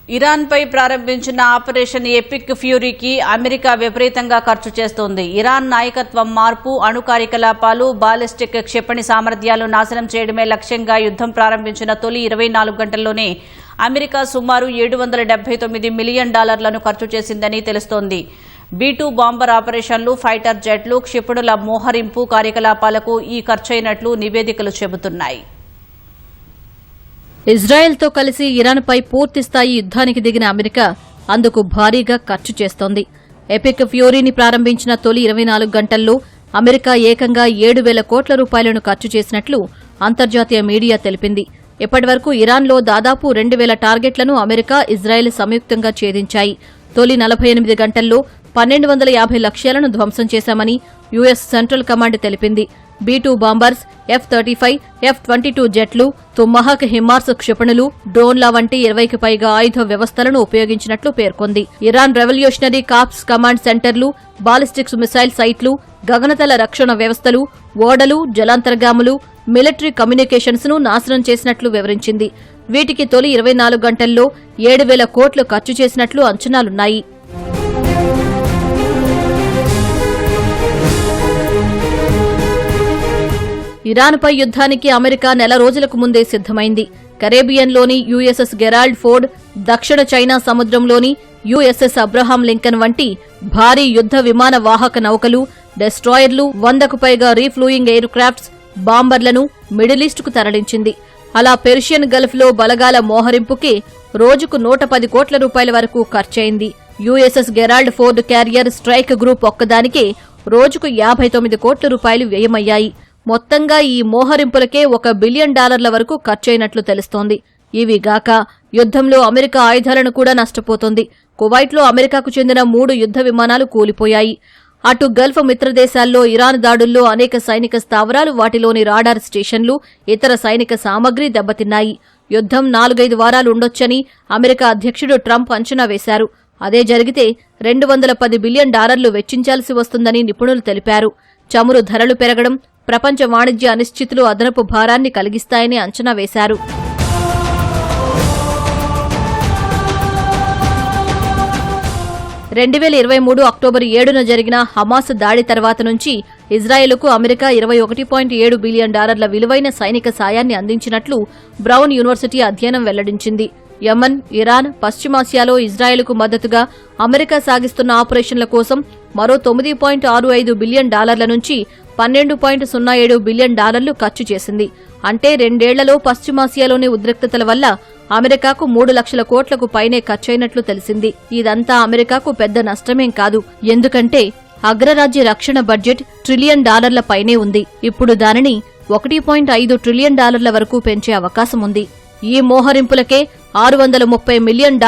ఇరాన్పై ప్రారంభించిన operation epic ఫ్యూరీకి America విపరీతంగా ఖర్చు చేస్తోంది. ఇరాన్ నాయకత్వం మార్పు, అణు కార్యకలాపాలు, బాలిస్టిక్ క్షిపణి సామర్థ్యాలు నాశనం చేయడమే లక్ష్యంగా యుద్ధం ప్రారంభించిన తొలి 24 గంటల్లోనే అమెరికా సుమారు $779 మిలియన్ ఖర్చు చేసిందని తెలుస్తోంది. B-2 బాంబర్ ఆపరేషన్లు, ఫైటర్ జెట్లు, క్షిపణుల మోహరింపు కార్యకలాపాలకు ఈ ఖర్చయినట్లు నివేదికలు చెబుతున్నాయి. ఇజ్రాయెల్తో కలిసి ఇరాన్పై పూర్తిస్థాయి యుద్ధానికి దిగిన అమెరికా అందుకు భారీగా ఖర్చు చేస్తోంది. ఎపిక్ ఫ్యూరీని ప్రారంభించిన తొలి 24 గంటల్లో అమెరికా ఏకంగా 7,000 కోట్ల రూపాయలను ఖర్చు చేసినట్లు అంతర్జాతీయ మీడియా తెలిపింది. ఇప్పటివరకు ఇరాన్లో దాదాపు 2,000 టార్గెట్లను అమెరికా, ఇజ్రాయెల్ సంయుక్తంగా ఛేదించాయి. తొలి 48 గంటల్లో 1,250 లక్ష్యాలను ధ్వంసం చేశామని యుఎస్ సెంట్రల్ కమాండ్ తెలిపింది. B-2 బాంబర్స్, F-35, F-22 జెట్లు, తుమ్మహక్ హిమార్స్ క్షిపణులు, డ్రోన్ల వంటి 20కి పైగా ఆయుధ వ్యవస్థలను ఉపయోగించినట్లు పేర్కొంది. ఇరాన్ రెవల్యూషనరీ కార్ప్స్ కమాండ్ సెంటర్లు, బాలిస్టిక్స్ మిసైల్ సైట్లు, గగనతల రక్షణ వ్యవస్థలు, ఓడలు, జలాంతర్గాములు, మిలిటరీ కమ్యూనికేషన్స్ ను నాశనం చేసినట్లు వివరించింది. వీటికి తొలి 24 గంటల్లో 7,000 కోట్లు ఖర్చు చేసినట్లు అంచనాలున్నాయి. ఇరాన్పై యుద్ధానికి అమెరికా నెల రోజులకు ముందే సిద్దమైంది. కరేబియన్లోని యుఎస్ఎస్ గెరాల్డ్ ఫోర్డ్, దక్షిణ చైనా సముద్రంలోని యుఎస్ఎస్ అబ్రహాం లింకన్ వంటి భారీ యుద్ధ విమాన వాహక నౌకలు, డెస్ట్రాయర్లు, 100కు పైగా రీఫ్లూయింగ్ ఎయిర్ క్రాఫ్ట్స్, బాంబర్లను మిడిలీస్టుకు తరలించింది. అలా పెర్షియన్ గల్ఫ్లో బలగాల మోహరింపుకి రోజుకు 110 కోట్ల రూపాయల వరకు ఖర్చయింది. USS Gerald Ford carrier strike group ఒక్కదానికే రోజుకు 59 కోట్ల రూపాయలు వ్యయమయ్యాయి. మొత్తంగా ఈ మోహరింపులకే $1 బిలియన్ వరకు ఖర్చయినట్లు తెలుస్తోంది. ఇవిగాక యుద్ధంలో అమెరికా ఆయుధాలను కూడా నష్టపోతోంది. కువైట్లో అమెరికాకు చెందిన 3 యుద్ధ విమానాలు కూలిపోయాయి. అటు గల్ఫ్ మిత్రదేశాల్లో ఇరాన్ దాడుల్లో అనేక సైనిక స్థావరాలు, వాటిలోని రాడార్ స్టేషన్లు, ఇతర సైనిక సామగ్రి దెబ్బతిన్నాయి. యుద్ధం 4-5 వారాలు ఉండొచ్చని అమెరికా అధ్యక్షుడు ట్రంప్ అంచనా వేశారు. అదే జరిగితే $210 బిలియన్ వెచ్చించాల్సి వస్తుందని నిపుణులు తెలిపారు. చమురు ధరలు పెరగడం, ప్రపంచ వాణిజ్య అనిశ్చితులు అదనపు భారాన్ని కలిగిస్తాయని అంచనా వేశారు. అక్టోబర్ 7న జరిగిన హమాస్ దాడి తర్వాత నుంచి ఇజ్రాయెల్కు అమెరికా $21.7 బిలియన్ విలువైన సైనిక సాయాన్ని అందించినట్లు బ్రౌన్ యూనివర్సిటీ అధ్యయనం వెల్లడించింది. యమన్, ఇరాన్, పశ్చిమాసియాలో ఇజ్రాయెల్కు మద్దతుగా అమెరికా సాగిస్తున్న ఆపరేషన్ల కోసం మరో $9.65 బిలియన్ నుంచి $12.07 బిలియన్ ఖర్చు చేసింది. అంటే 2 ఏళ్లలో పశ్చిమాసియాలోని ఉద్రిక్తతల వల్ల అమెరికాకు 3 లక్షల కోట్లకు పైనే ఖర్చయినట్లు తెలిసింది. ఇదంతా అమెరికాకు పెద్ద నష్టమేం కాదు. ఎందుకంటే అగ్రరాజ్య రక్షణ బడ్జెట్ $1 ట్రిలియన్ పైనే ఉంది. ఇప్పుడు దానిని $1.5 ట్రిలియన్ వరకు పెంచే అవకాశం ఉంది. ఈ మోహరింపులకే $630 మిలియన్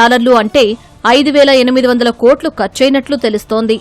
అంటే 5,800 కోట్లు ఖర్చయినట్లు తెలుస్తోంది.